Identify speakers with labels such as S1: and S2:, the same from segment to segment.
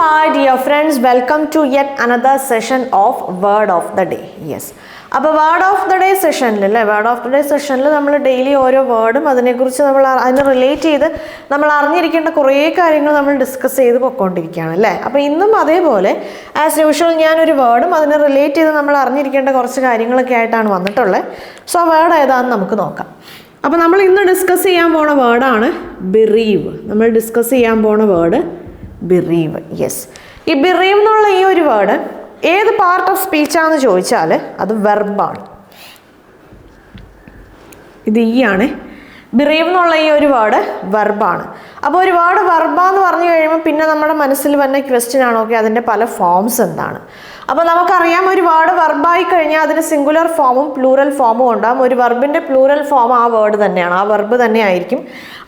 S1: hi dear friends, welcome to yet another session of Word of the Day. Yes. അപ്പോൾ word of the day സെഷനിൽ അല്ലേ, word of the day സെഷനിൽ നമ്മൾ daily ഓരോ വേർഡും അതിനെക്കുറിച്ച് അതിനെ റിലേറ്റ് ചെയ്ത് നമ്മൾ അറിഞ്ഞിരിക്കേണ്ട കുറേ കാര്യങ്ങൾ നമ്മൾ ഡിസ്കസ് ചെയ്ത് പൊയ്ക്കൊണ്ടിരിക്കുകയാണ് അല്ലേ. അപ്പോൾ ഇന്നും അതേപോലെ ആസ് യൂഷ്വൽ ഞാനൊരു വേർഡും അതിനെ റിലേറ്റ് ചെയ്ത് നമ്മൾ അറിഞ്ഞിരിക്കേണ്ട കുറച്ച് കാര്യങ്ങളൊക്കെ ആയിട്ടാണ് വന്നിട്ടുള്ളത്. സോ വേർഡ് ഏതാണെന്ന് നമുക്ക് നോക്കാം. അപ്പോൾ നമ്മൾ ഇന്ന് ഡിസ്കസ് ചെയ്യാൻ പോണ വേർഡാണ് ബിറീവ്. നമ്മൾ ഡിസ്കസ് ചെയ്യാൻ പോണ വേർഡ് ബിറീവ്. യെസ്, ഈ ബിറീവ് എന്നുള്ള ഈ ഒരു വേർഡ് ഏത് പാർട്ട് ഓഫ് സ്പീച്ചാണെന്ന് ചോദിച്ചാൽ അത് വെർബാണ്. ഇത് ഈ ആണ് ബിറീവ് എന്നുള്ള ഈ ഒരു വേർഡ് വെർബാണ്. അപ്പോൾ ഒരു വേർഡ് വെർബാന്ന് പറഞ്ഞു കഴിയുമ്പോൾ പിന്നെ നമ്മുടെ മനസ്സിൽ വന്ന ക്വസ്റ്റ്യൻ ആണ്, ഓക്കെ അതിൻ്റെ പല ഫോംസ് എന്താണ്. അപ്പോൾ നമുക്കറിയാം ഒരു വേർഡ് വെർബായി കഴിഞ്ഞാൽ അതിന് സിംഗുലർ ഫോമും പ്ലൂറൽ ഫോമും ഉണ്ടാകും. ഒരു വെർബിൻ്റെ പ്ലൂറൽ ഫോം ആ വേർഡ് തന്നെയാണ്, ആ വെർബ് തന്നെ ആയിരിക്കും.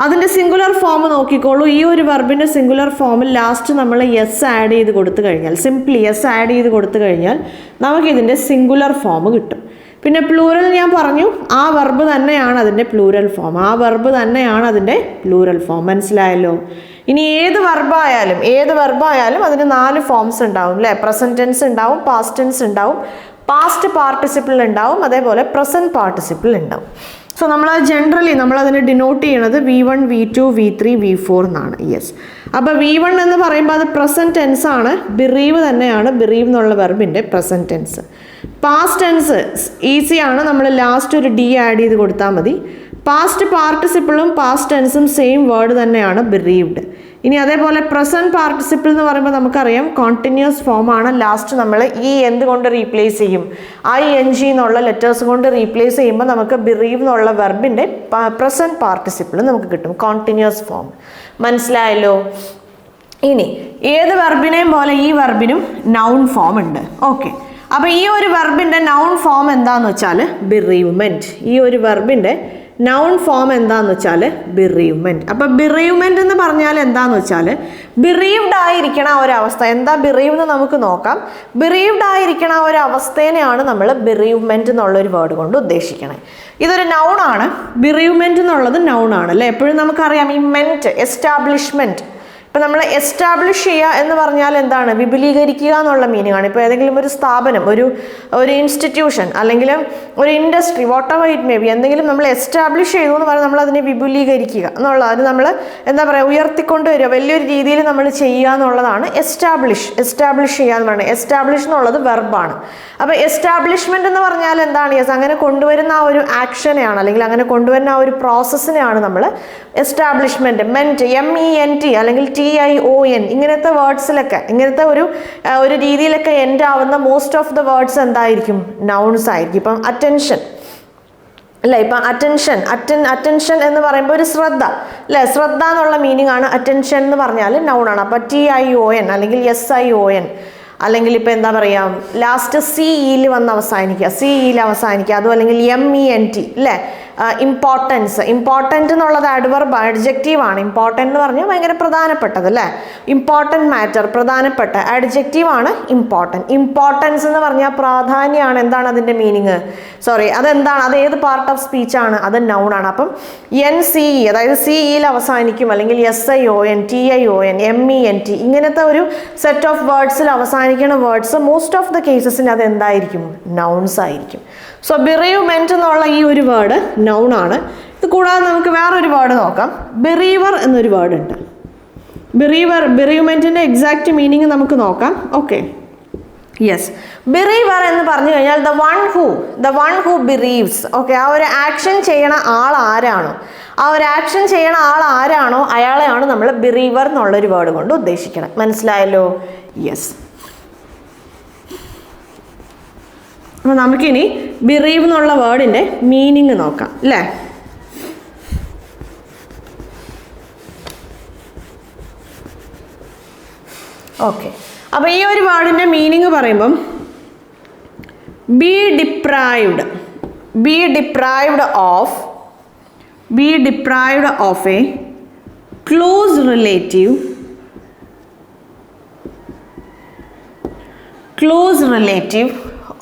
S1: അതിൻ്റെ സിംഗുലർ ഫോം നോക്കിക്കോളൂ. ഈ ഒരു വെർബിൻ്റെ സിംഗുലർ ഫോമിൽ ലാസ്റ്റ് നമ്മൾ യെസ് ആഡ് ചെയ്ത് കൊടുത്തു കഴിഞ്ഞാൽ, സിംപ്ലി യെസ് ആഡ് ചെയ്ത് കൊടുത്തു കഴിഞ്ഞാൽ നമുക്കിതിൻ്റെ സിംഗുലർ ഫോം കിട്ടും. പിന്നെ പ്ലൂറൽ ഞാൻ പറഞ്ഞു, ആ വെർബ് തന്നെയാണ് അതിൻ്റെ പ്ലൂറൽ ഫോം, ആ വെർബ് തന്നെയാണ് അതിൻ്റെ പ്ലൂറൽ ഫോം. മനസ്സിലായല്ലോ. ഇനി ഏത് വെർബായാലും അതിന് 4 ഫോംസ് ഉണ്ടാവും അല്ലേ. പ്രസൻറ്റ് ടെൻസ് ഉണ്ടാവും, പാസ്റ്റ് ടെൻസ് ഉണ്ടാവും, പാസ്റ്റ് പാർട്ടിസിപ്പിൾ ഉണ്ടാവും, അതേപോലെ പ്രസൻറ്റ് പാർട്ടിസിപ്പിൾ ഉണ്ടാവും. സോ ജനറലി നമ്മളതിനെ ഡിനോട്ട് ചെയ്യണത് V1, V2, V3, V4 എന്നാണ്. യെസ്, അപ്പോൾ V1 എന്ന് പറയുമ്പോൾ അത് പ്രസൻറ്റ് ടെൻസ് ആണ്, ബിറീവ് തന്നെയാണ് ബിറീവ് എന്നുള്ള വെർബിൻ്റെ പ്രസൻറ്റ് ടെൻസ്. പാസ്റ്റ് ടെൻസ് ഈസിയാണ്, നമ്മൾ ലാസ്റ്റ് ഒരു ഡി ആഡ് ചെയ്ത് കൊടുത്താൽ മതി. പാസ്റ്റ് പാർട്ടിസിപ്പിളും പാസ്റ്റ് ടെൻസും സെയിം വേർഡ് തന്നെയാണ് ബിറീവ്ഡ്. ഇനി അതേപോലെ പ്രസൻറ്റ് പാർട്ടിസിപ്പിൾ എന്ന് പറയുമ്പോൾ നമുക്കറിയാം കോണ്ടിന്യൂസ് ഫോമാണ്. ലാസ്റ്റ് നമ്മൾ ഈ എന്തുകൊണ്ട് റീപ്ലേസ് ചെയ്യും, ING എന്നുള്ള ലെറ്റേഴ്സ് കൊണ്ട് റീപ്ലേസ് ചെയ്യുമ്പോൾ നമുക്ക് ബിറീവ് എന്നുള്ള വെർബിൻ്റെ പ്രസൻറ്റ് പാർട്ടിസിപ്പിൾ നമുക്ക് കിട്ടും, കോണ്ടിന്യൂസ് ഫോം. മനസ്സിലായല്ലോ. ഇനി ഏത് വെർബിനെയും പോലെ ഈ വെർബിനും നൗൺ ഫോം ഉണ്ട്. ഓക്കെ, അപ്പോൾ ഈ ഒരു വെർബിൻ്റെ നൗൺ ഫോം എന്താണെന്ന് വെച്ചാൽ ബിറീവ്മെൻറ്റ്. ഈ ഒരു വെർബിൻ്റെ നൗൺ ഫോം എന്താണെന്ന് വെച്ചാൽ ബിറീവ്മെൻറ്റ്. അപ്പോൾ ബിറീവ്മെൻറ്റ് എന്ന് പറഞ്ഞാൽ എന്താണെന്ന് വെച്ചാൽ ബിറീവ്ഡ് ആയിരിക്കണ ഒരവസ്ഥ. എന്താ ബിറീവ് എന്ന് നമുക്ക് നോക്കാം. ബിറീവ്ഡ് ആയിരിക്കണ ഒരവസ്ഥേനെയാണ് നമ്മൾ ബിറീവ്മെൻറ്റ് എന്നുള്ളൊരു വേർഡ് കൊണ്ട് ഉദ്ദേശിക്കണേ. ഇതൊരു നൗണാണ്, ബിറീവ്മെൻറ്റ് എന്നുള്ളത് നൗണാണ് അല്ലേ. എപ്പോഴും നമുക്കറിയാം ഈ മെൻറ്റ്, എസ്റ്റാബ്ലിഷ്മെൻറ്റ്. ഇപ്പം നമ്മൾ എസ്റ്റാബ്ലിഷ് ചെയ്യുക എന്ന് പറഞ്ഞാൽ എന്താണ്, വിപുലീകരിക്കുക എന്നുള്ള മീനിങ് ആണ്. ഇപ്പോൾ ഏതെങ്കിലും ഒരു സ്ഥാപനം, ഒരു ഇൻസ്റ്റിറ്റ്യൂഷൻ അല്ലെങ്കിൽ ഒരു industry, what ever it may be, എന്തെങ്കിലും നമ്മൾ എസ്റ്റാബ്ലിഷ് ചെയ്തു എന്ന് പറഞ്ഞാൽ നമ്മൾ അതിനെ വിപുലീകരിക്കുക എന്നുള്ളത്, അത് നമ്മൾ എന്താ പറയുക, ഉയർത്തിക്കൊണ്ട് വരിക, വലിയൊരു രീതിയിൽ നമ്മൾ ചെയ്യുക എന്നുള്ളതാണ് എസ്റ്റാബ്ലിഷ് ചെയ്യുക എന്ന് പറയുന്നത്. എസ്റ്റാബ്ലിഷ് എന്നുള്ളത് വെർബാണ്. അപ്പോൾ എസ്റ്റാബ്ലിഷ്മെൻറ്റ് എന്ന് പറഞ്ഞാൽ എന്താണ്, യെസ് അങ്ങനെ കൊണ്ടുവരുന്ന ആ ഒരു ആക്ഷനെയാണ്, അല്ലെങ്കിൽ അങ്ങനെ കൊണ്ടുവരുന്ന ആ ഒരു പ്രോസസ്സിനെയാണ് നമ്മൾ എസ്റ്റാബ്ലിഷ്മെൻറ്റ്, മെൻറ്റ്, MENT അല്ലെങ്കിൽ TION ഇങ്ങനത്തെ വേർഡ്സിലൊക്കെ, ഇങ്ങനത്തെ ഒരു രീതിയിലൊക്കെ എൻഡ് ആവുന്ന മോസ്റ്റ് ഓഫ് ദ വേർഡ്സ് എന്തായിരിക്കും, നൗൺസ് ആയിരിക്കും. ഇപ്പം അറ്റൻഷൻ അല്ലേ, ഇപ്പം അറ്റൻഷൻ എന്ന് പറയുമ്പോൾ ഒരു ശ്രദ്ധ അല്ലേ, ശ്രദ്ധ എന്നുള്ള മീനിങ് ആണ് അറ്റൻഷൻ എന്ന് പറഞ്ഞാൽ നൗണാണ്. അപ്പം TION അല്ലെങ്കിൽ SION അല്ലെങ്കിൽ ഇപ്പോൾ എന്താ പറയുക, ലാസ്റ്റ് CEയിൽ വന്ന് അവസാനിക്കുക, അതും അല്ലെങ്കിൽ MENT അല്ലേ. ഇമ്പോർട്ടൻറ്റ് എന്നുള്ളത് അഡ്വർബ്, അഡ്ജക്റ്റീവ് ആണ്. ഇമ്പോർട്ടൻ്റ് എന്ന് പറഞ്ഞാൽ ഭയങ്കര പ്രധാനപ്പെട്ടത് അല്ലേ, ഇമ്പോർട്ടൻറ്റ് മാറ്റർ, പ്രധാനപ്പെട്ട അഡ്ജക്റ്റീവ് ആണ് ഇമ്പോർട്ടൻറ്റ്. ഇമ്പോർട്ടൻസ് എന്ന് പറഞ്ഞാൽ പ്രാധാന്യമാണ്. എന്താണ് അതിൻ്റെ മീനിങ്, അതെന്താണ്, അത് ഏത് പാർട്ട് ഓഫ് സ്പീച്ചാണ്, അത് നൗണാണ്. അപ്പം NCE അതായത് CEയിൽ അവസാനിക്കും, അല്ലെങ്കിൽ SION, TION, MENT ഇങ്ങനത്തെ ഒരു സെറ്റ് ഓഫ് വേർഡ്സിൽ അവസാനിക്കുന്ന വേർഡ്സ് മോസ്റ്റ് ഓഫ് ദ കേസസിന് അത് എന്തായിരിക്കും, നൗൺസ് ആയിരിക്കും. സോ ബിറീവ്മെൻറ്റ് എന്നുള്ള ഈ ഒരു വേർഡ് നൗൺ ആണ്. ഇത് കൂടാതെ നമുക്ക് വേറൊരു വേർഡ് നോക്കാം. ബിറീവർ എന്നൊരു വേർഡ് ഉണ്ട്. ബിറീവ്മെൻറ്റിൻ്റെ എക്സാക്റ്റ് മീനിങ് നമുക്ക് നോക്കാം. ഓക്കെ, യെസ്, ബിറീവർ എന്ന് പറഞ്ഞു കഴിഞ്ഞാൽ ദ വൺ ഹൂ ബിറീവ്സ്. ഓക്കെ, ആ ഒരു ആക്ഷൻ ചെയ്യണ ആൾ ആരാണോ അയാളെയാണ് നമ്മൾ ബിറീവർ എന്നുള്ളൊരു വേർഡ് കൊണ്ട് ഉദ്ദേശിക്കണം. മനസ്സിലായല്ലോ. യെസ്, അപ്പോൾ നമുക്കിനി ബിറീവ് എന്നുള്ള വേർഡിൻ്റെ മീനിങ് നോക്കാം അല്ലേ. ഓക്കെ, അപ്പോൾ ഈ ഒരു വേർഡിൻ്റെ മീനിങ് പറയുമ്പം B deprived of A close relative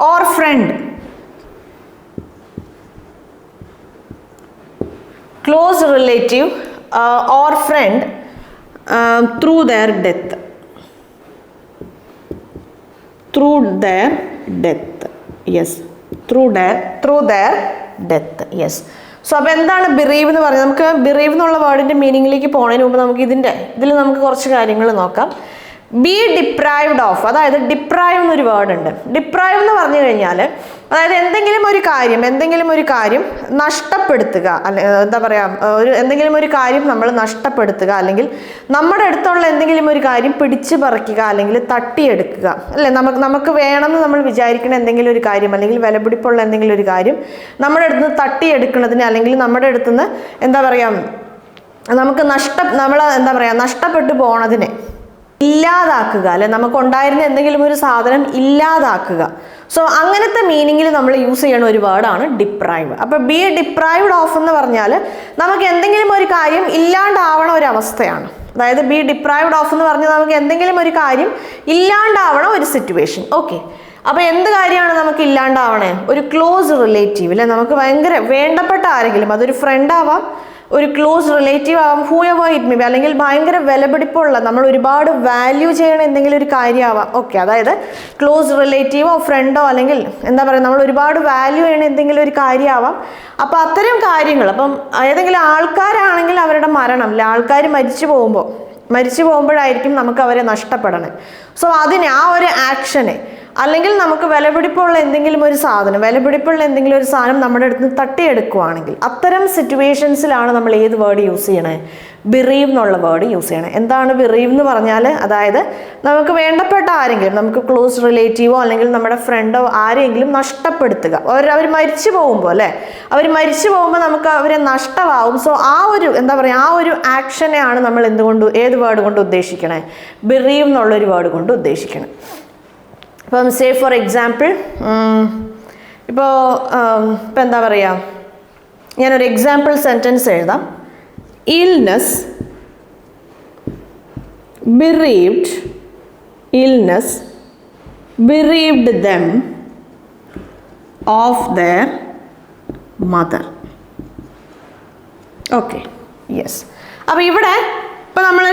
S1: or friend, close relative or friend through their death. Through there death. Yes, through there death. Yes. So അപ്പോൾ എന്താണ് ബിറീവ് എന്ന് പറയുന്നത്? നമുക്ക് ബിറീവ് എന്നുള്ള വേർഡിൻ്റെ മീനിങ്ങിലേക്ക് പോകുന്നതിന് മുമ്പ് നമുക്ക് ഇതിൽ നമുക്ക് കുറച്ച് കാര്യങ്ങൾ നോക്കാം. ബി ഡിപ്രൈവ്ഡ് ഓഫ്, അതായത് ഡിപ്രൈവ് എന്നൊരു വേർഡ് ഉണ്ട്. ഡിപ്രൈവ് എന്ന് പറഞ്ഞു കഴിഞ്ഞാൽ അതായത് എന്തെങ്കിലും ഒരു കാര്യം നഷ്ടപ്പെടുത്തുക, അല്ലെ എന്താ പറയുക, എന്തെങ്കിലും ഒരു കാര്യം നമ്മൾ നഷ്ടപ്പെടുത്തുക, അല്ലെങ്കിൽ നമ്മുടെ അടുത്തുള്ള എന്തെങ്കിലും ഒരു കാര്യം പിടിച്ചു പറിക്കുക, അല്ലെങ്കിൽ തട്ടിയെടുക്കുക, അല്ലേ? നമുക്ക് വേണമെന്ന് നമ്മൾ വിചാരിക്കുന്ന എന്തെങ്കിലും ഒരു കാര്യം, അല്ലെങ്കിൽ വിലപിടിപ്പുള്ള എന്തെങ്കിലും ഒരു കാര്യം നമ്മുടെ അടുത്ത് നിന്ന് തട്ടിയെടുക്കുന്നതിന്, അല്ലെങ്കിൽ നമ്മുടെ അടുത്ത് നിന്ന് എന്താ പറയുക, നമുക്ക് നഷ്ടപ്പെട്ടു പോണതിനെ ഇല്ലാതാക്കുക, അല്ലെ? നമുക്കുണ്ടായിരുന്ന എന്തെങ്കിലും ഒരു സാധനം ഇല്ലാതാക്കുക. സോ അങ്ങനത്തെ മീനിങ്ങിൽ നമ്മൾ യൂസ് ചെയ്യുന്ന ഒരു വേർഡാണ് ഡിപ്രൈവ്. അപ്പോൾ ബി ഡിപ്രൈവ്ഡ് ഓഫ് എന്ന് പറഞ്ഞാൽ നമുക്ക് എന്തെങ്കിലും ഒരു കാര്യം ഇല്ലാണ്ടാവണ ഒരു അവസ്ഥയാണ്. അതായത് ബി ഡിപ്രൈവ്ഡ് ഓഫ് എന്ന് പറഞ്ഞാൽ നമുക്ക് എന്തെങ്കിലും ഒരു കാര്യം ഇല്ലാണ്ടാവണ ഒരു സിറ്റുവേഷൻ. ഓക്കെ, അപ്പോൾ എന്ത് കാര്യമാണ് നമുക്ക് ഇല്ലാണ്ടാവണേ? ഒരു ക്ലോസ് റിലേറ്റീവ്, അല്ലെ? നമുക്ക് ഭയങ്കര വേണ്ടപ്പെട്ട ആരെങ്കിലും, അതൊരു ഫ്രണ്ട് ആവാം, ഒരു ക്ലോസ് റിലേറ്റീവ് ആവാം, who ever it may be, അല്ലെങ്കിൽ ഭയങ്കര വിലപിടിപ്പുള്ള നമ്മൾ ഒരുപാട് വാല്യൂ ചെയ്യണ എന്തെങ്കിലും ഒരു കാര്യമാവാം. ഓക്കെ, അതായത് ക്ലോസ് റിലേറ്റീവോ ഫ്രണ്ടോ, അല്ലെങ്കിൽ എന്താ പറയുക, നമ്മൾ ഒരുപാട് വാല്യൂ ചെയ്യണ എന്തെങ്കിലും ഒരു കാര്യമാവാം. അപ്പോൾ അത്തരം കാര്യങ്ങൾ, അപ്പം ഏതെങ്കിലും ആൾക്കാരാണെങ്കിൽ അവരുടെ മരണം, അല്ലെ? ആൾക്കാർ മരിച്ചു പോകുമ്പോഴായിരിക്കും നമുക്ക് അവരെ നഷ്ടപ്പെടണേ. സോ അതിനെ, ആ ഒരു ആക്ഷനെ, അല്ലെങ്കിൽ നമുക്ക് വിലപിടിപ്പുള്ള എന്തെങ്കിലും ഒരു സാധനം നമ്മുടെ അടുത്ത് നിന്ന് തട്ടിയെടുക്കുകയാണെങ്കിൽ, അത്തരം സിറ്റുവേഷൻസിലാണ് നമ്മൾ ഏത് വേർഡ് യൂസ് ചെയ്യണേ? ബിറീവ് എന്നുള്ള വേർഡ് യൂസ് ചെയ്യണേ. എന്താണ് ബിറീവ് എന്ന് പറഞ്ഞാൽ? അതായത് നമുക്ക് വേണ്ടപ്പെട്ട ആരെങ്കിലും, നമുക്ക് ക്ലോസ് റിലേറ്റീവോ അല്ലെങ്കിൽ നമ്മുടെ ഫ്രണ്ടോ ആരെങ്കിലും നഷ്ടപ്പെടുത്തുക. അവർ മരിച്ചു പോകുമ്പോൾ, അല്ലേ? അവർ മരിച്ചു പോകുമ്പോൾ നമുക്ക് അവരെ നഷ്ടമാവും. സോ ആ ഒരു എന്താ പറയുക, ആ ഒരു ആക്ഷനെയാണ് നമ്മൾ ഏത് വേർഡ് കൊണ്ട് ഉദ്ദേശിക്കണേ? ബിറീവ് എന്നുള്ളൊരു വേർഡ് കൊണ്ട് ഉദ്ദേശിക്കണം. ഇപ്പം സേ ഫോർ എക്സാമ്പിൾ, ഇപ്പോൾ എന്താ പറയുക, ഞാനൊരു എക്സാമ്പിൾ സെൻറ്റൻസ് എഴുതാം. Illness bereaved them of their mother. Okay, yes. അപ്പോൾ ഇവിടെ ഇപ്പോൾ നമ്മൾ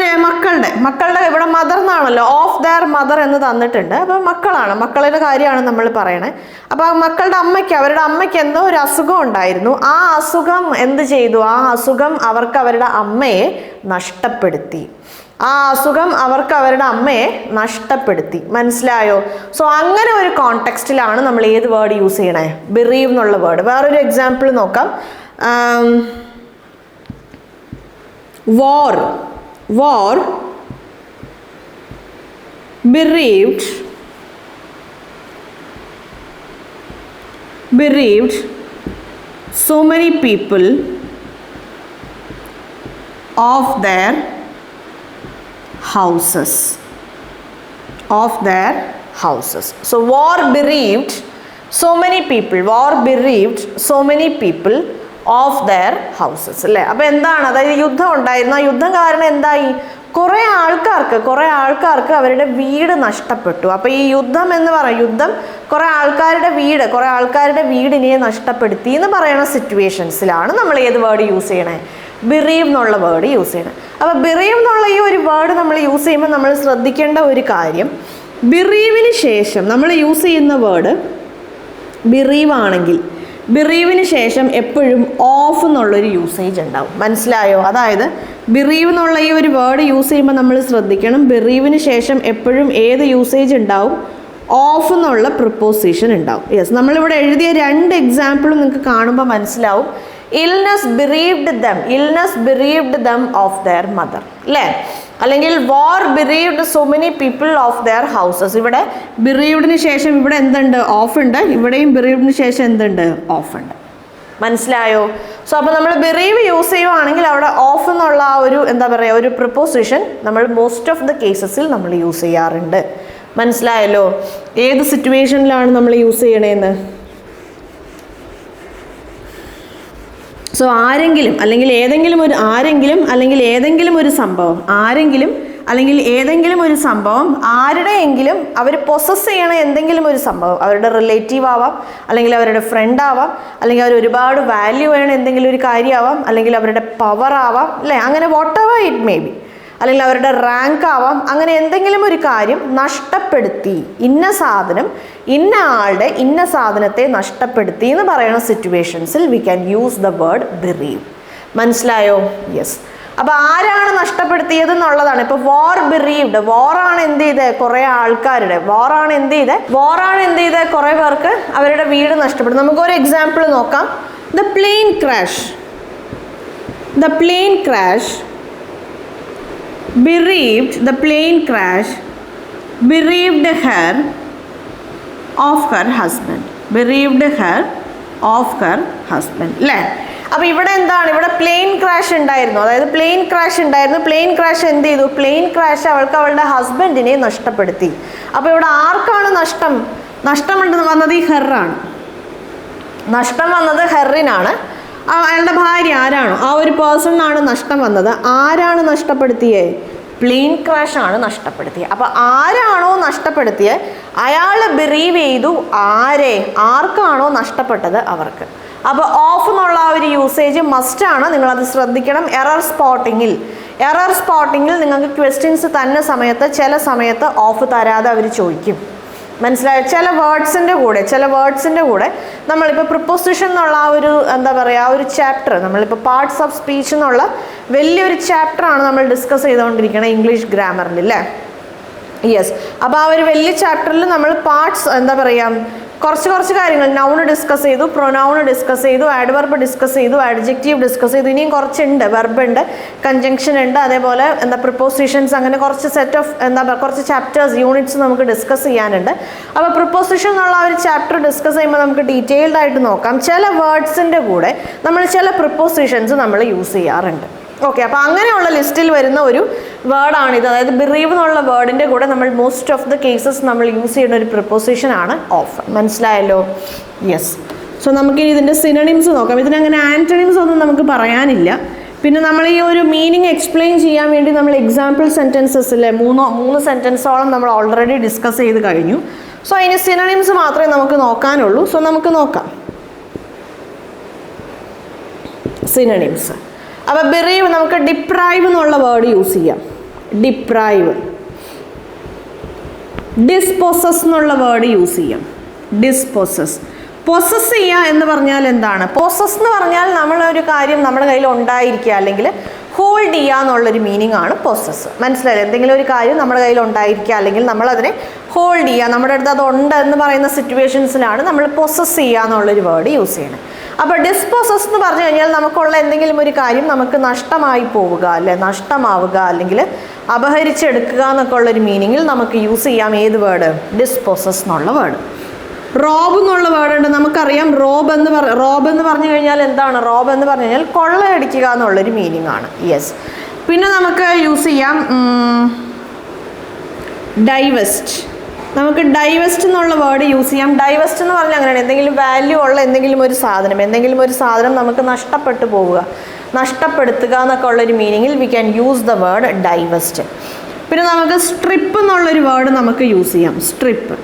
S1: മക്കളുടെ ഇവിടെ മദർ എന്നാണല്ലോ, ഓഫ് ദെയർ മദർ എന്ന് തന്നിട്ടുണ്ട്. അപ്പോൾ മക്കളുടെ കാര്യമാണ് നമ്മൾ പറയണേ. അപ്പോൾ അവരുടെ അമ്മയ്ക്ക് എന്തോ ഒരു അസുഖം ഉണ്ടായിരുന്നു. ആ അസുഖം എന്ത് ചെയ്തു? ആ അസുഖം അവർക്ക് അവരുടെ അമ്മയെ നഷ്ടപ്പെടുത്തി. മനസ്സിലായോ? സോ അങ്ങനെ ഒരു കോണ്ടെക്സ്റ്റിലാണ് നമ്മൾ ഏത് വേർഡ് യൂസ് ചെയ്യണേ? ബിറീവ് എന്നുള്ള വേർഡ്. വേറൊരു എക്സാമ്പിൾ നോക്കാം. war bereaved so many people of their houses. So war bereaved so many people of their houses, അല്ലേ? അപ്പോൾ എന്താണ്? അതായത് യുദ്ധം ഉണ്ടായിരുന്നു. ആ യുദ്ധം കാരണം എന്തായി? കുറേ ആൾക്കാർക്ക് അവരുടെ വീട് നഷ്ടപ്പെട്ടു. അപ്പോൾ ഈ യുദ്ധം കുറേ ആൾക്കാരുടെ വീടിനെ നഷ്ടപ്പെടുത്തി എന്ന് പറയുന്ന സിറ്റുവേഷൻസിലാണ് നമ്മൾ ഏത് വേർഡ് യൂസ് ചെയ്യണേ? ബിറീവ് എന്നുള്ള വേർഡ് യൂസ് ചെയ്യണേ. അപ്പോൾ ബിറീവ് എന്നുള്ള ഈ ഒരു വേർഡ് നമ്മൾ യൂസ് ചെയ്യുമ്പോൾ നമ്മൾ ശ്രദ്ധിക്കേണ്ട ഒരു കാര്യം, ബിറീവിന് ശേഷം നമ്മൾ യൂസ് ചെയ്യുന്ന വേർഡ് ബിറീവ് ആണെങ്കിൽ ബിറീവിന് ശേഷം എപ്പോഴും ഓഫ് എന്നുള്ളൊരു യൂസേജ് ഉണ്ടാവും. മനസ്സിലായോ? അതായത് ബിറീവ് എന്നുള്ള ഈ ഒരു വേർഡ് യൂസ് ചെയ്യുമ്പോൾ നമ്മൾ ശ്രദ്ധിക്കണം, ബിറീവിന് ശേഷം എപ്പോഴും ഏത് യൂസേജ് ഉണ്ടാവും? ഓഫ് എന്നുള്ള പ്രിപ്പോസിഷൻ ഉണ്ടാവും. യെസ്, നമ്മളിവിടെ എഴുതിയ 2 എക്സാമ്പിളും നിങ്ങൾക്ക് കാണുമ്പോൾ മനസ്സിലാവും. Illness bereaved them of their mother, അല്ലേ? അല്ലെങ്കിൽ war bereaved so many people of their houses. ഇവിടെ ബിറീവ്ഡിന് ശേഷം ഇവിടെ എന്തുണ്ട്? ഓഫ് ഉണ്ട്. ഇവിടെയും ബിറീവ്ഡിന് ശേഷം എന്തുണ്ട്? ഓഫ് ഉണ്ട്. മനസ്സിലായോ? സോ അപ്പോൾ നമ്മൾ ബിറീവ് യൂസ് ചെയ്യുവാണെങ്കിൽ അവിടെ ഓഫ് എന്നുള്ള ആ ഒരു എന്താ പറയുക, ഒരു പ്രിപ്പോസിഷൻ നമ്മൾ മോസ്റ്റ് ഓഫ് ദ കേസസിൽ നമ്മൾ യൂസ് ചെയ്യാറുണ്ട്. മനസ്സിലായല്ലോ? ഏത് സിറ്റുവേഷനിലാണ് നമ്മൾ യൂസ് ചെയ്യണേന്ന്? സോ ആരെങ്കിലും അല്ലെങ്കിൽ ഏതെങ്കിലും ഒരു സംഭവം ആരുടെയെങ്കിലും അവർ പൊസസ് ചെയ്യണ എന്തെങ്കിലും ഒരു സംഭവം, അവരുടെ റിലേറ്റീവ് ആവാം, അല്ലെങ്കിൽ അവരുടെ ഫ്രണ്ട് ആവാം, അല്ലെങ്കിൽ അവർ ഒരുപാട് വാല്യൂ ചെയ്യണ എന്തെങ്കിലും ഒരു കാര്യമാവാം, അല്ലെങ്കിൽ അവരുടെ പവർ ആവാം, അല്ലേ? അങ്ങനെ what ever it may be. അല്ലെങ്കിൽ അവരുടെ റാങ്ക് ആവാം, അങ്ങനെ എന്തെങ്കിലും ഒരു കാര്യം നഷ്ടപ്പെടുത്തി, ഇന്ന സാധനം ഇന്ന ആളുടെ ഇന്ന സാധനത്തെ നഷ്ടപ്പെടുത്തി എന്ന് പറയുന്ന സിറ്റുവേഷൻസിൽ we can use the word bereave. മനസ്സിലായോ? യെസ്. അപ്പൊ ആരാണ് നഷ്ടപ്പെടുത്തിയത് എന്നുള്ളതാണ്. ഇപ്പൊ വാർ ബിറീവ്ഡ്, വാറാണ് എന്ത് ചെയ്തത്, കുറെ ആൾക്കാരുടെ വാറാണ് എന്ത് ചെയ്തത് കുറെ പേർക്ക് അവരുടെ വീട് നഷ്ടപ്പെടും. നമുക്കൊരു എക്സാമ്പിൾ നോക്കാം. The plane crash bereaved her of her husband. അല്ലേ? അപ്പൊ ഇവിടെ എന്താണ്, ഇവിടെ പ്ലെയിൻ ക്രാഷ് ഉണ്ടായിരുന്നു. അതായത് പ്ലെയിൻ ക്രാഷ് എന്ത് ചെയ്തു, പ്ലെയിൻ ക്രാഷ് അവൾക്ക് അവളുടെ ഹസ്ബൻഡിനെ നഷ്ടപ്പെടുത്തി. അപ്പൊ ഇവിടെ ആർക്കാണ് നഷ്ടം വന്നത്? ഈ ഹെറാണ്. നഷ്ടം വന്നത് ഹെറിനാണ്. അയാളുടെ ഭാര്യ ആരാണോ ആ ഒരു പേഴ്സണാണ് നഷ്ടം വന്നത്. ആരാണ് നഷ്ടപ്പെടുത്തിയത്? പ്ലെയിൻ ക്രാഷ് ആണ് നഷ്ടപ്പെടുത്തിയത്. അപ്പൊ ആരാണോ നഷ്ടപ്പെടുത്തിയത് അയാൾ ബിറീവ് ചെയ്തു ആർക്കാണോ നഷ്ടപ്പെട്ടത് അവർക്ക്. അപ്പോൾ ഓഫ് എന്നുള്ള ആ ഒരു യൂസേജ് മസ്റ്റാണ്, നിങ്ങളത് ശ്രദ്ധിക്കണം. എറർ സ്പോട്ടിങ്ങിൽ നിങ്ങൾക്ക് ക്വസ്റ്റ്യൻസ് തന്നെ ചില സമയത്ത് ഓഫ് തരാതെ അവർ ചോദിക്കും. മനസ്സിലായോ? ചില വേർഡ്സിൻ്റെ കൂടെ നമ്മളിപ്പോൾ പ്രിപ്പോസിഷൻ എന്നുള്ള ആ ഒരു എന്താ പറയുക ആ ഒരു ചാപ്റ്റർ, നമ്മളിപ്പോൾ പാർട്സ് ഓഫ് സ്പീച്ച് എന്നുള്ള വലിയൊരു ചാപ്റ്ററാണ് നമ്മൾ ഡിസ്കസ് ചെയ്തുകൊണ്ടിരിക്കുന്നത് ഇംഗ്ലീഷ് ഗ്രാമറിൽ, അല്ലേ? യെസ്. അപ്പോൾ ആ ഒരു വലിയ ചാപ്റ്ററിൽ നമ്മൾ പാർട്സ് എന്താ പറയുക കുറച്ച് കാര്യങ്ങൾ, നൗൺ ഡിസ്കസ് ചെയ്തു, പ്രൊനൗൺ ഡിസ്കസ് ചെയ്തു, ആഡ്വർബ് ഡിസ്കസ് ചെയ്തു, ആഡ്ജക്റ്റീവ് ഡിസ്കസ് ചെയ്തു, ഇനിയും കുറച്ചുണ്ട്, വെർബ് ഉണ്ട്, കൺജങ്ഷൻ ഉണ്ട്, അതേപോലെ പ്രിപ്പോസിഷൻസ്, അങ്ങനെ കുറച്ച് സെറ്റ് ഓഫ് കുറച്ച് ചാപ്റ്റേഴ്സ് യൂണിറ്റ്സ് നമുക്ക് ഡിസ്കസ് ചെയ്യാനുണ്ട്. അപ്പോൾ പ്രിപ്പോസിഷൻ എന്നുള്ള ഒരു ചാപ്റ്റർ ഡിസ്കസ് ചെയ്യുമ്പോൾ നമുക്ക് ഡീറ്റെയിൽഡ് ആയിട്ട് നോക്കാം. ചില വേർഡ്സിൻ്റെ കൂടെ നമ്മൾ ചില പ്രിപ്പോസിഷൻസ് നമ്മൾ യൂസ് ചെയ്യാറുണ്ട്. ഓക്കെ, അപ്പോൾ അങ്ങനെയുള്ള ലിസ്റ്റിൽ വരുന്ന ഒരു വേർഡാണിത്. അതായത് ബിറീവ് എന്നുള്ള വേർഡിൻ്റെ കൂടെ നമ്മൾ മോസ്റ്റ് ഓഫ് ദ കേസസ് നമ്മൾ യൂസ് ചെയ്യുന്ന ഒരു പ്രിപ്പോസിഷനാണ് ഓഫ്. മനസ്സിലായല്ലോ? യെസ്. സോ നമുക്കിനി ഇതിൻ്റെ സിനണിംസ് നോക്കാം. ഇതിനങ്ങനെ ആൻറ്റണിംസ് ഒന്നും നമുക്ക് പറയാനില്ല. പിന്നെ നമ്മൾ ഈ ഒരു മീനിങ് എക്സ്പ്ലെയിൻ ചെയ്യാൻ വേണ്ടി നമ്മൾ എക്സാമ്പിൾ സെൻറ്റൻസസിലെ മൂന്ന് സെൻറ്റൻസോളം നമ്മൾ ഓൾറെഡി ഡിസ്കസ് ചെയ്ത് കഴിഞ്ഞു. സോ ഇനി സിനണിംസ് മാത്രമേ നമുക്ക് നോക്കാനുള്ളൂ. സോ നമുക്ക് നോക്കാം സിനണിംസ്. അപ്പോൾ ബിറീവ് നമുക്ക് ഡിപ്രൈവ് എന്നുള്ള വേർഡ് യൂസ് ചെയ്യാം. ഡിപ്രൈവ്. ഡിസ്പോസസ് എന്നുള്ള വേർഡ് യൂസ് ചെയ്യാം. ഡിസ്പോസസ്. പൊസസ് ചെയ്യുക എന്ന് പറഞ്ഞാൽ എന്താണ്? പൊസസ് എന്ന് പറഞ്ഞാൽ നമ്മളൊരു കാര്യം നമ്മുടെ കയ്യിൽ ഉണ്ടായിരിക്കുക അല്ലെങ്കിൽ ഹോൾഡ് ചെയ്യുക എന്നുള്ളൊരു മീനിങ് ആണ് പൊസസ്. മനസ്സിലായില്ലേ? എന്തെങ്കിലും ഒരു കാര്യം നമ്മുടെ കയ്യിൽ ഉണ്ടായിരിക്കുക അല്ലെങ്കിൽ നമ്മളതിനെ ഹോൾഡ് ചെയ്യുക, നമ്മുടെ അടുത്ത് അതുണ്ട് എന്ന് പറയുന്ന സിറ്റുവേഷൻസിലാണ് നമ്മൾ പൊസസ് ചെയ്യുക എന്നുള്ളൊരു വേർഡ് യൂസ് ചെയ്യുന്നത്. അപ്പോൾ ഡിസ്പോസസ് എന്ന് പറഞ്ഞു കഴിഞ്ഞാൽ നമുക്കുള്ള എന്തെങ്കിലും ഒരു കാര്യം നമുക്ക് നഷ്ടമായി പോവുക, അല്ലെ നഷ്ടമാവുക, അല്ലെങ്കിൽ അപഹരിച്ചെടുക്കുക എന്നൊക്കെ ഉള്ളൊരു മീനിങ്ങിൽ നമുക്ക് യൂസ് ചെയ്യാം. ഏത് വേർഡ്? ഡിസ്പോസസ് എന്നുള്ള വേർഡ്. റോബ് എന്നുള്ള വേർഡ് ഉണ്ട്. നമുക്കറിയാം റോബ് എന്ന് പറഞ്ഞു കഴിഞ്ഞാൽ എന്താണ്? റോബ് എന്ന് പറഞ്ഞു കഴിഞ്ഞാൽ കൊള്ളയടിക്കുക എന്നുള്ളൊരു മീനിങ് ആണ്. യെസ്. പിന്നെ നമുക്ക് യൂസ് ചെയ്യാം ഡൈവെസ്റ്റ്. നമുക്ക് ഡൈവെസ്റ്റ് എന്നുള്ള വേർഡ് യൂസ് ചെയ്യാം. ഡൈവെസ്റ്റ് എന്ന് പറഞ്ഞാൽ അങ്ങനെയാണ്, എന്തെങ്കിലും വാല്യൂ ഉള്ള എന്തെങ്കിലും ഒരു സാധനം നമുക്ക് നഷ്ടപ്പെട്ടു പോവുക, നഷ്ടപ്പെടുത്തുക എന്നൊക്കെ ഉള്ളൊരു മീനിങ്ങിൽ we can use the word divest. പിന്നെ നമുക്ക് സ്ട്രിപ്പ് എന്നുള്ളൊരു വേർഡ് നമുക്ക് യൂസ് ചെയ്യാം. സ്ട്രിപ്പ്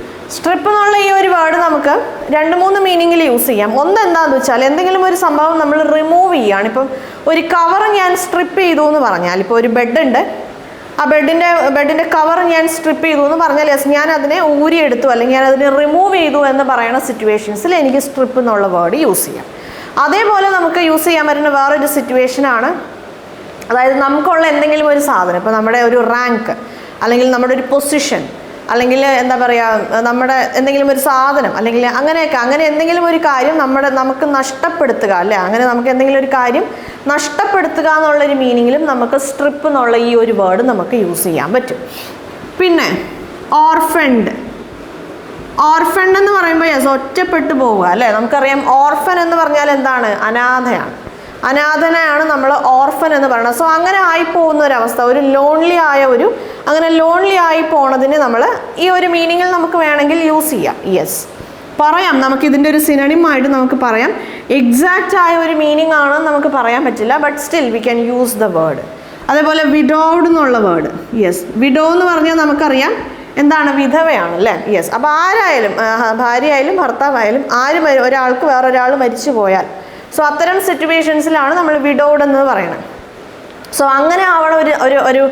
S1: എന്നുള്ള ഈ ഒരു വേർഡ് നമുക്ക് 2-3 മീനിങ്ങിൽ യൂസ് ചെയ്യാം. എന്താണെന്ന് വെച്ചാൽ എന്തെങ്കിലും ഒരു സംഭവം നമ്മൾ റിമൂവ് ചെയ്യുകയാണ്. ഇപ്പം ഒരു കവർ ഞാൻ സ്ട്രിപ്പ് ചെയ്തു എന്ന് പറഞ്ഞാൽ, ഇപ്പോൾ ഒരു ബെഡ് ഉണ്ട്, ആ ബെഡിൻ്റെ കവർ ഞാൻ സ്ട്രിപ്പ് ചെയ്തു എന്ന് പറഞ്ഞാൽ യെസ് ഞാൻ അതിനെ ഊരിയെടുത്തു അല്ലെങ്കിൽ ഞാൻ അതിനെ റിമൂവ് ചെയ്തു എന്ന് പറയുന്ന സിറ്റുവേഷൻസിൽ എനിക്ക് സ്ട്രിപ്പ് എന്നുള്ള വേർഡ് യൂസ് ചെയ്യാം. അതേപോലെ നമുക്ക് യൂസ് ചെയ്യാൻ പറ്റുന്ന വേറൊരു സിറ്റുവേഷനാണ്, അതായത് നമുക്കുള്ള എന്തെങ്കിലും ഒരു സാധനം, ഇപ്പോൾ നമ്മുടെ ഒരു റാങ്ക് അല്ലെങ്കിൽ നമ്മുടെ ഒരു പൊസിഷൻ അല്ലെങ്കിൽ എന്താ പറയുക നമ്മുടെ എന്തെങ്കിലും ഒരു സാധനം അല്ലെങ്കിൽ അങ്ങനെ എന്തെങ്കിലും ഒരു കാര്യം നമുക്ക് നഷ്ടപ്പെടുത്തുക, അല്ലേ? അങ്ങനെ നമുക്ക് എന്തെങ്കിലും ഒരു കാര്യം നഷ്ടപ്പെടുത്തുക എന്നുള്ളൊരു മീനിങ്ങിലും നമുക്ക് സ്ട്രിപ്പ് എന്നുള്ള ഈ ഒരു വേർഡ് നമുക്ക് യൂസ് ചെയ്യാൻ പറ്റും. പിന്നെ ഓർഫൻഡ് എന്ന് പറയുമ്പോൾ യെസ് ഒറ്റപ്പെട്ടു പോവുക, അല്ലേ? നമുക്കറിയാം ഓർഫൻ എന്ന് പറഞ്ഞാൽ എന്താണ്? അനാഥനാണ് നമ്മൾ ഓർഫൻ എന്ന് പറയുന്നത്. സോ അങ്ങനെ ആയിപ്പോകുന്ന ഒരവസ്ഥ, ഒരു ലോൺലി ആയി പോണതിന് നമ്മൾ ഈ ഒരു മീനിങ്ങിൽ നമുക്ക് വേണമെങ്കിൽ യൂസ് ചെയ്യാം. യെസ്, പറയാം. നമുക്കിതിൻ്റെ ഒരു സിനണിം ആയിട്ട് നമുക്ക് പറയാം. എക്സാക്റ്റ് ആയ ഒരു മീനിങ് ആണെന്ന് നമുക്ക് പറയാൻ പറ്റില്ല, but still we can use the word. അതേപോലെ വിഡോഡ് എന്നുള്ള വേർഡ്. യെസ്, വിഡോ എന്ന് പറഞ്ഞാൽ നമുക്കറിയാം എന്താണ്? വിധവയാണ്, അല്ലേ? യെസ്. അപ്പോൾ ആരായാലും, ഭാര്യയായാലും ഭർത്താവായാലും ഒരാൾക്ക് വേറൊരാൾ മരിച്ചു പോയാൽ, സോ അത്തരം സിറ്റുവേഷൻസിലാണ് നമ്മൾ വിഡോഡ് എന്ന് പറയുന്നത്. സോ അങ്ങനെ ആവണ ഒരു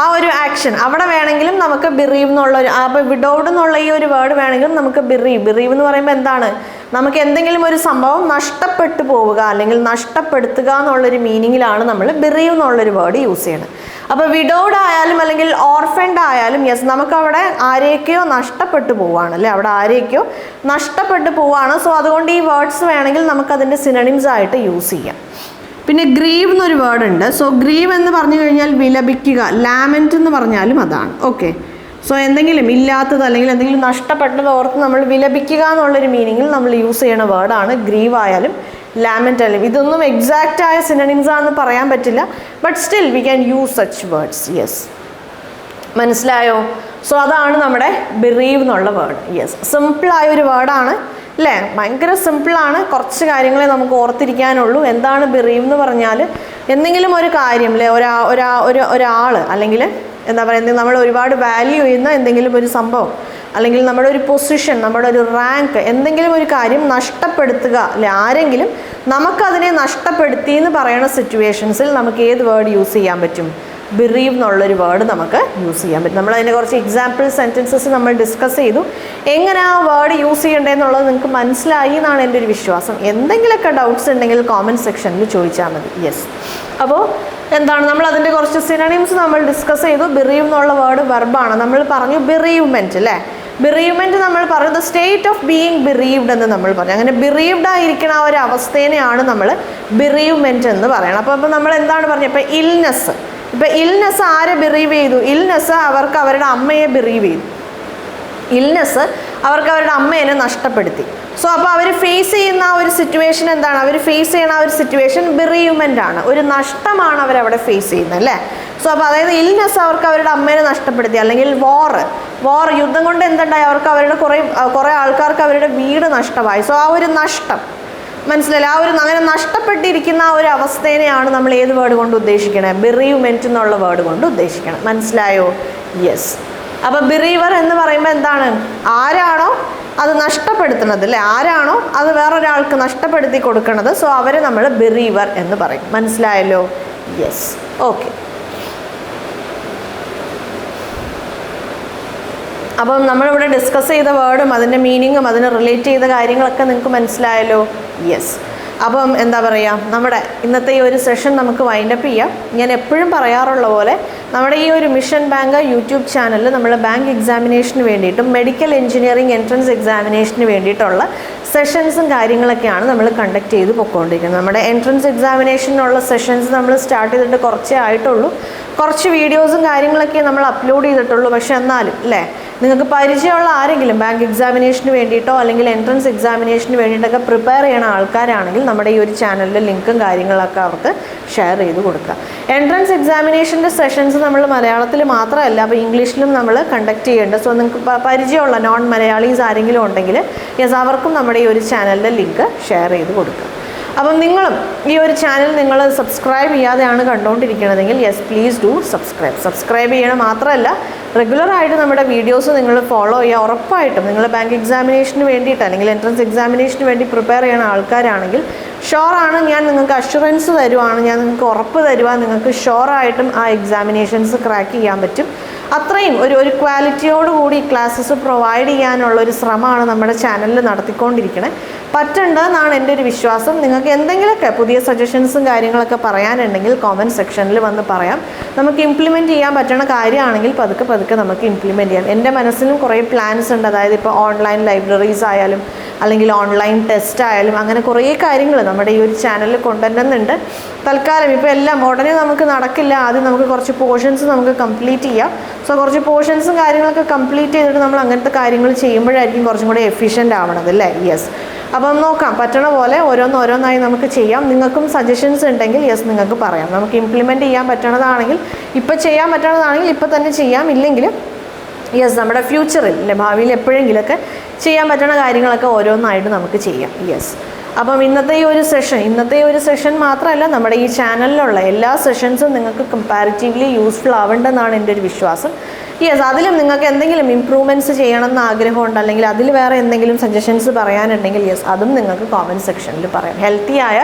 S1: ആ ഒരു ആക്ഷൻ അവിടെ വേണമെങ്കിലും നമുക്ക് ബിറീവ് എന്നുള്ള ഒരു, അപ്പോൾ വിഡോഡ് എന്നുള്ള ഈ ഒരു വേർഡ് വേണമെങ്കിലും നമുക്ക് ബിറീവ് എന്ന് പറയുമ്പോൾ എന്താണ്, നമുക്ക് എന്തെങ്കിലും ഒരു സംഭവം നഷ്ടപ്പെട്ടു പോവുക അല്ലെങ്കിൽ നഷ്ടപ്പെടുത്തുക എന്നുള്ളൊരു മീനിങ്ങിലാണ് നമ്മൾ ബിറീവ് എന്നുള്ളൊരു വേർഡ് യൂസ് ചെയ്യുന്നത്. അപ്പോൾ വിഡോഡ് ആയാലും അല്ലെങ്കിൽ ഓർഫൻഡ് ആയാലും യെസ്, നമുക്കവിടെ ആരെയൊക്കെയോ നഷ്ടപ്പെട്ടു പോവുകയാണ് അല്ലേ, അവിടെ ആരെയൊക്കെയോ നഷ്ടപ്പെട്ടു പോവുകയാണ്. സോ അതുകൊണ്ട് ഈ വേർഡ്സ് വേണമെങ്കിൽ നമുക്കതിൻ്റെ സിനണിംസ് ആയിട്ട് യൂസ് ചെയ്യാം. പിന്നെ ഗ്രീവ് എന്നൊരു വേർഡ് ഉണ്ട്. സോ ഗ്രീവ് എന്ന് പറഞ്ഞു കഴിഞ്ഞാൽ വിലപിക്കുക, ലാമെൻറ്റ് എന്ന് പറഞ്ഞാലും അതാണ്. ഓക്കെ, സോ എന്തെങ്കിലും ഇല്ലാത്തത് അല്ലെങ്കിൽ എന്തെങ്കിലും നഷ്ടപ്പെട്ടത് ഓർത്ത് നമ്മൾ വിലപിക്കുക എന്നുള്ളൊരു മീനിങ്ങിൽ നമ്മൾ യൂസ് ചെയ്യുന്ന വേർഡാണ് ഗ്രീവ് ആയാലും ലാമെൻറ്റ് ആയാലും. ഇതൊന്നും എക്സാക്റ്റ് ആയ സിനണിംസ് ആണെന്ന് പറയാൻ പറ്റില്ല, but still we can use such words. Yes, മനസ്സിലായോ? സോ അതാണ് നമ്മുടെ ബിറീവ് എന്നുള്ള വേർഡ്. യെസ്, സിമ്പിളായ ഒരു വേർഡാണ് അല്ലേ, ഭയങ്കര സിമ്പിളാണ്. കുറച്ച് കാര്യങ്ങളെ നമുക്ക് ഓർത്തിരിക്കാനുള്ളൂ. എന്താണ് ബിറീവ് എന്ന് പറഞ്ഞാൽ എന്തെങ്കിലും ഒരു കാര്യം അല്ലേ, ഒരാൾ അല്ലെങ്കിൽ എന്താ പറയുക, നമ്മൾ ഒരുപാട് വാല്യൂ ചെയ്യുന്ന എന്തെങ്കിലും ഒരു സംഭവം അല്ലെങ്കിൽ നമ്മുടെ ഒരു പൊസിഷൻ, നമ്മുടെ ഒരു റാങ്ക്, എന്തെങ്കിലും ഒരു കാര്യം നഷ്ടപ്പെടുത്തുക അല്ലെ, ആരെങ്കിലും നമുക്കതിനെ നഷ്ടപ്പെടുത്തി എന്ന് പറയുന്ന സിറ്റുവേഷൻസിൽ നമുക്ക് ഏത് വേർഡ് യൂസ് ചെയ്യാൻ പറ്റും? ബിറീവ് എന്നുള്ളൊരു വേർഡ് നമുക്ക് യൂസ് ചെയ്യാൻ പറ്റും. നമ്മളതിൻ്റെ കുറച്ച് എക്സാമ്പിൾ സെൻറ്റൻസസ് നമ്മൾ ഡിസ്കസ് ചെയ്തു. എങ്ങനെ ആ വേർഡ് യൂസ് ചെയ്യേണ്ടതെന്നുള്ളത് നിങ്ങൾക്ക് മനസ്സിലായി എന്നാണ് എൻ്റെ ഒരു വിശ്വാസം. എന്തെങ്കിലുമൊക്കെ ഡൗട്ട്സ് ഉണ്ടെങ്കിൽ കോമൻറ്റ് സെക്ഷനിൽ ചോദിച്ചാൽ മതി. യെസ്, അപ്പോൾ എന്താണ്, നമ്മൾ അതിൻ്റെ കുറച്ച് സിനണിംസ് നമ്മൾ ഡിസ്കസ് ചെയ്തു. ബിറീവ് എന്നുള്ള വേർഡ് വെർബാണ്. നമ്മൾ പറഞ്ഞു ബിറീവ്മെൻറ്റ് അല്ലേ, ബിറീവ്മെൻറ്റ് നമ്മൾ പറഞ്ഞു ദ സ്റ്റേറ്റ് ഓഫ് ബീയിങ് ബിറീവ്ഡ് എന്ന് നമ്മൾ പറഞ്ഞു. അങ്ങനെ ബിറീവ്ഡ് ആയിരിക്കുന്ന ആ ഒരു അവസ്ഥേനെയാണ് നമ്മൾ ബിറീവ്മെൻറ്റ് എന്ന് പറയുന്നത്. അപ്പോൾ നമ്മൾ എന്താണ് പറഞ്ഞത്, ഇപ്പോൾ ഇൽനെസ്, ഇപ്പോൾ ഇൽനെസ് ആരെ ബിറീവ് ചെയ്തു? ഇൽനെസ് അവർക്ക് അവരുടെ അമ്മയെ ബിറീവ് ചെയ്തു. ഇൽനെസ് അവർക്ക് അവരുടെ അമ്മേനെ നഷ്ടപ്പെടുത്തി. സോ അപ്പോൾ അവർ ഫേസ് ചെയ്യുന്ന ആ ഒരു സിറ്റുവേഷൻ എന്താണ്? അവർ ഫേസ് ചെയ്യുന്ന ആ ഒരു സിറ്റുവേഷൻ ബിറീവ്മെൻ്റ് ആണ്, ഒരു നഷ്ടമാണ് അവരവിടെ ഫേസ് ചെയ്യുന്നത് അല്ലേ. സോ അപ്പോൾ അതായത് ഇൽനെസ് അവർക്ക് അവരുടെ അമ്മേനെ നഷ്ടപ്പെടുത്തി, അല്ലെങ്കിൽ വാർ യുദ്ധം കൊണ്ട് എന്തുണ്ടായി, അവർക്ക് അവരുടെ കുറേ ആൾക്കാർക്ക് അവരുടെ വീട് നഷ്ടമായി. സോ ആ ഒരു നഷ്ടം മനസ്സിലായില്ല, ആ ഒരു അങ്ങനെ നഷ്ടപ്പെട്ടിരിക്കുന്ന ആ ഒരു അവസ്ഥേനെയാണ് നമ്മൾ ഏത് വേർഡ് കൊണ്ട് ഉദ്ദേശിക്കണത്? ബിറീവ്മെൻറ്റ് എന്നുള്ള വേർഡ് കൊണ്ട് ഉദ്ദേശിക്കണം. മനസ്സിലായോ? യെസ്. അപ്പോൾ ബിറീവർ എന്ന് പറയുമ്പോൾ എന്താണ്? ആരാണോ അത് നഷ്ടപ്പെടുത്തുന്നത് അല്ലേ, ആരാണോ അത് വേറൊരാൾക്ക് നഷ്ടപ്പെടുത്തി കൊടുക്കുന്നത്, സോ അവരെ നമ്മൾ ബിറീവർ എന്ന് പറയും. മനസ്സിലായല്ലോ? Yes, okay. അപ്പം നമ്മളിവിടെ ഡിസ്കസ് ചെയ്ത വേർഡും അതിൻ്റെ മീനിങ്ങും അതിന് റിലേറ്റ് ചെയ്ത കാര്യങ്ങളൊക്കെ നിങ്ങൾക്ക് മനസ്സിലായല്ലോ? യെസ്. അപ്പം എന്താ പറയുക, നമ്മുടെ ഇന്നത്തെ ഈ ഒരു സെഷൻ നമുക്ക് വൈൻഡപ്പ് ചെയ്യാം. ഞാൻ എപ്പോഴും പറയാറുള്ള പോലെ നമ്മുടെ ഈ ഒരു മിഷൻ ബാങ്ക് യൂട്യൂബ് ചാനലിൽ നമ്മൾ ബാങ്ക് എക്സാമിനേഷന് വേണ്ടിയിട്ടും മെഡിക്കൽ എഞ്ചിനീയറിംഗ് എൻട്രൻസ് എക്സാമിനേഷന് വേണ്ടിയിട്ടുള്ള സെഷൻസും കാര്യങ്ങളൊക്കെയാണ് നമ്മൾ കണ്ടക്ട് ചെയ്ത് പൊയ്ക്കൊണ്ടിരിക്കുന്നത്. നമ്മുടെ എൻട്രൻസ് എക്സാമിനേഷനുള്ള സെഷൻസ് നമ്മൾ സ്റ്റാർട്ട് ചെയ്തിട്ട് കുറച്ചേ ആയിട്ടുള്ളൂ. കുറച്ച് വീഡിയോസും കാര്യങ്ങളൊക്കെ നമ്മൾ അപ്ലോഡ് ചെയ്തിട്ടുള്ളൂ. പക്ഷെ എന്നാലും അല്ലേ, നിങ്ങൾക്ക് പരിചയമുള്ള ആരെങ്കിലും ബാങ്ക് എക്സാമിനേഷന് വേണ്ടിയിട്ടോ അല്ലെങ്കിൽ എൻട്രൻസ് എക്സാമിനേഷന് വേണ്ടിയിട്ടൊക്കെ പ്രിപ്പയർ ചെയ്യണ ആൾക്കാരാണെങ്കിൽ നമ്മുടെ ഈ ഒരു ചാനലിലെ ലിങ്കും കാര്യങ്ങളൊക്കെ അവർക്ക് ഷെയർ ചെയ്ത് കൊടുക്കുക. എൻട്രൻസ് എക്സാമിനേഷൻ്റെ സെഷൻസ് നമ്മൾ മലയാളത്തിൽ മാത്രമല്ല, അപ്പോൾ ഇംഗ്ലീഷിലും നമ്മൾ കണ്ടക്ട് ചെയ്യുന്നുണ്ട്. സോ നിങ്ങൾക്ക് പരിചയമുള്ള നോൺ മലയാളീസ് ആരെങ്കിലും ഉണ്ടെങ്കിൽ യെസ്, അവർക്കും നമ്മുടെ ഈ ഒരു ചാനലിലെ ലിങ്ക് ഷെയർ ചെയ്ത് കൊടുക്കുക. അപ്പം നിങ്ങളും ഈ ഒരു ചാനൽ നിങ്ങൾ സബ്സ്ക്രൈബ് ചെയ്യാതെയാണ് കണ്ടുകൊണ്ടിരിക്കുന്നതെങ്കിൽ യെസ്, പ്ലീസ് ഡു സബ്സ്ക്രൈബ് ചെയ്യണം. മാത്രമല്ല റെഗുലറായിട്ട് നമ്മുടെ വീഡിയോസ് നിങ്ങൾ ഫോളോ ചെയ്യുക. ഉറപ്പായിട്ടും നിങ്ങൾ ബാങ്ക് എക്സാമിനേഷന് വേണ്ടിയിട്ട് അല്ലെങ്കിൽ എൻട്രൻസ് എക്സാമിനേഷന് വേണ്ടി പ്രിപ്പയർ ചെയ്യുന്ന ആൾക്കാരാണെങ്കിൽ ഷുവറാണ്, ഞാൻ നിങ്ങൾക്ക് അഷുറൻസ് തരുവാണ്, ഞാൻ നിങ്ങൾക്ക് ഉറപ്പ് തരുവാണ്, നിങ്ങൾക്ക് ഷുവറായിട്ടും ആ എക്സാമിനേഷൻസ് ക്രാക്ക് ചെയ്യാൻ പറ്റും. അത്രയും ഒരു ക്വാളിറ്റിയോടുകൂടി ക്ലാസ്സസ് പ്രൊവൈഡ് ചെയ്യാനുള്ളൊരു ശ്രമമാണ് നമ്മുടെ ചാനലിൽ നടത്തിക്കൊണ്ടിരിക്കുന്നത്. പറ്റുണ്ടെന്നാണ് എൻ്റെ ഒരു വിശ്വാസം. നിങ്ങൾക്ക് എന്തെങ്കിലുമൊക്കെ പുതിയ സജഷൻസും കാര്യങ്ങളൊക്കെ പറയാനുണ്ടെങ്കിൽ കോമൻറ്റ് സെക്ഷനിൽ വന്ന് പറയാം. നമുക്ക് ഇംപ്ലിമെൻറ്റ് ചെയ്യാൻ പറ്റുന്ന കാര്യമാണെങ്കിൽ പതുക്കെ നമുക്ക് ഇംപ്ലിമെൻറ്റ് ചെയ്യാം. എൻ്റെ മനസ്സിലും കുറേ പ്ലാൻസ് ഉണ്ട്. അതായത് ഇപ്പോൾ ഓൺലൈൻ ലൈബ്രറീസ് ആയാലും അല്ലെങ്കിൽ ഓൺലൈൻ ടെസ്റ്റ് ആയാലും അങ്ങനെ കുറേ കാര്യങ്ങൾ നമ്മുടെ ഈ ഒരു ചാനലിൽ കൊണ്ടുവരുന്നുണ്ട്. തൽക്കാലം ഇപ്പോൾ എല്ലാം ഉടനെ നമുക്ക് നടക്കില്ല. ആദ്യം നമുക്ക് കുറച്ച് പോർഷൻസ് നമുക്ക് കംപ്ലീറ്റ് ചെയ്യാം. സോ കുറച്ച് പോർഷൻസും കാര്യങ്ങളൊക്കെ കംപ്ലീറ്റ് ചെയ്തിട്ട് നമ്മൾ അങ്ങനത്തെ കാര്യങ്ങൾ ചെയ്യുമ്പോഴായിരിക്കും കുറച്ചും കൂടെ എഫിഷ്യൻ്റ് ആവണത് അല്ലേ. യെസ്, അപ്പം നോക്കാം, പറ്റണ പോലെ ഓരോന്നായി നമുക്ക് ചെയ്യാം. നിങ്ങൾക്കും സജഷൻസ് ഉണ്ടെങ്കിൽ യെസ് നിങ്ങൾക്ക് പറയാം. നമുക്ക് ഇംപ്ലിമെൻറ്റ് ചെയ്യാൻ പറ്റണതാണെങ്കിൽ ഇപ്പോൾ ചെയ്യാൻ പറ്റണതാണെങ്കിൽ ഇപ്പോൾ തന്നെ ചെയ്യാം. ഇല്ലെങ്കിൽ യെസ്, നമ്മുടെ ഫ്യൂച്ചറിൽ അല്ലെ ഭാവിയിൽ എപ്പോഴെങ്കിലുമൊക്കെ ചെയ്യാൻ പറ്റുന്ന കാര്യങ്ങളൊക്കെ ഓരോന്നായിട്ട് നമുക്ക് ചെയ്യാം. യെസ്, അപ്പം ഇന്നത്തെ ഈ ഒരു സെഷൻ മാത്രമല്ല, നമ്മുടെ ഈ ചാനലിലുള്ള എല്ലാ സെഷൻസും നിങ്ങൾക്ക് കമ്പാരിറ്റീവ്ലി യൂസ്ഫുൾ ആവേണ്ടെന്നാണ് എൻ്റെ ഒരു വിശ്വാസം. യെസ്, അതിലും നിങ്ങൾക്ക് എന്തെങ്കിലും ഇമ്പ്രൂവ്മെൻറ്റ്സ് ചെയ്യണമെന്ന് ആഗ്രഹമുണ്ട്, അല്ലെങ്കിൽ അതിൽ വേറെ എന്തെങ്കിലും സജഷൻസ് പറയാനുണ്ടെങ്കിൽ യെസ്, അതും നിങ്ങൾക്ക് കോമൻറ്റ് സെക്ഷനിൽ പറയാം. ഹെൽത്തി ആയ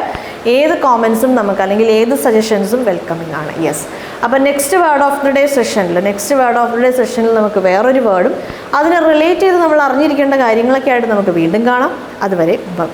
S1: ഏത് കോമൻസും നമുക്ക്, അല്ലെങ്കിൽ ഏത് സജഷൻസും വെൽക്കമിങ് ആണ്. യെസ്, അപ്പോൾ next word of the day സെഷനിൽ നമുക്ക് വേറൊരു വേർഡും അതിനെ റിലേറ്റ് ചെയ്ത് നമ്മൾ അറിഞ്ഞിരിക്കേണ്ട കാര്യങ്ങളൊക്കെ ആയിട്ട് നമുക്ക് വീണ്ടും കാണാം. അതുവരെ ബൈ.